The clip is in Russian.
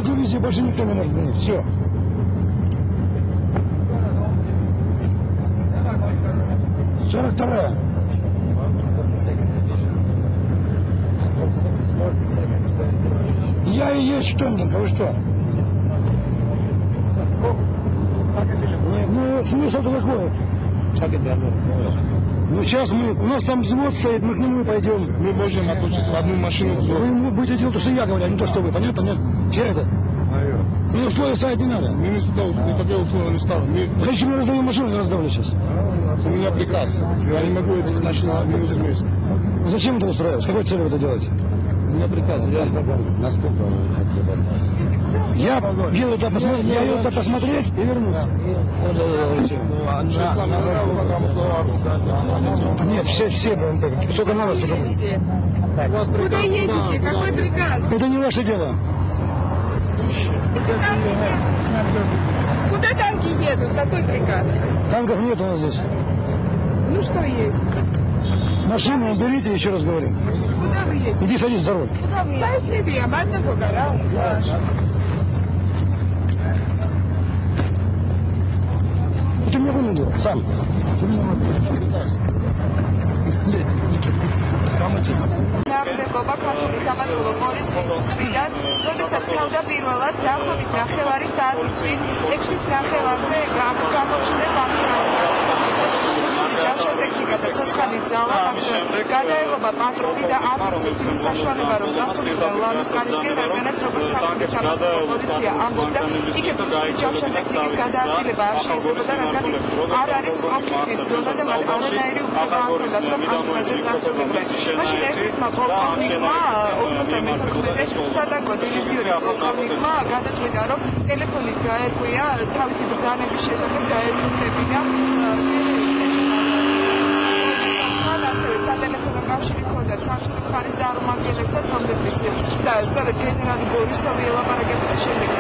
дивизии больше никто не может гонять. Все. Сорок вторая. Я и есть Штондинг, а вы что? Нет, ну смысл-то какой? Ну сейчас у нас там взвод стоит, мы к нему пойдем. Мы можем отпустить в одну машину взвод. Вы будете делать то, что я говорю, а не то, что вы. Понятно? Нет? Чья это? Мне условия ставить не надо. Мы сюда никакие условия не ставим. Хотите, мы раздаем машину, я раздавлю сейчас. У меня приказ. Я не могу этих машин сменить вместе. Зачем это устраивать? С какой целью вы это делаете? У меня приказ. Я еду туда посмотреть и вернусь. Нет, все, сколько надо, столько будет. Куда едете? Какой приказ? Это не ваше дело. Куда танки едут? Какой приказ? Танков нет у нас здесь. Ну что есть? Машину уберите, еще раз говорю. Куда вы едете? Иди садись за руль. Садите, я банда покарал. Ты мне вынудил, сам. Ты меня ნაკლებობა ქართული სამართლო პოლიციის მხრიდან, როდესაც თავდაპირველად დაახლოებით 9:30 საათის წინ 6:30-ზე გამოჩნდა ჯავშანტექში გადაცოცხალი ძალა გადაეღობა პატრული და ამის წინ საშუალება რომ დასრულებდა ლამის ხანისკენ, რადგანაც როგორც ქართული სამართლო პოლიცია ამბობდა, იქ ჯავშანტექის გადაადგილება არ შეიძლება, რადგან არ არის კონფლიქტის ზონა და მათ არანაირი უფლება არ ჰქონდათ, რომ ამ გზაზე წასულიყვნენ. მაშინ ერთ-ერთმა პოლკოვნიკმა 54 სადარგო დივიზიონის პოლკოვნიკმა გადაწყვიტა, რომ ტელეფონით გაერკვია თავისი ბრძანების შესახებ დაესუსტებინა სატელეფონო კავშირი ჰქონდათ ქართული მხარის წარმომადგენლებსაც, რომლებიც და სწორედ გენერალი ბორისოვი ელაპარაკებოდა შემდეგ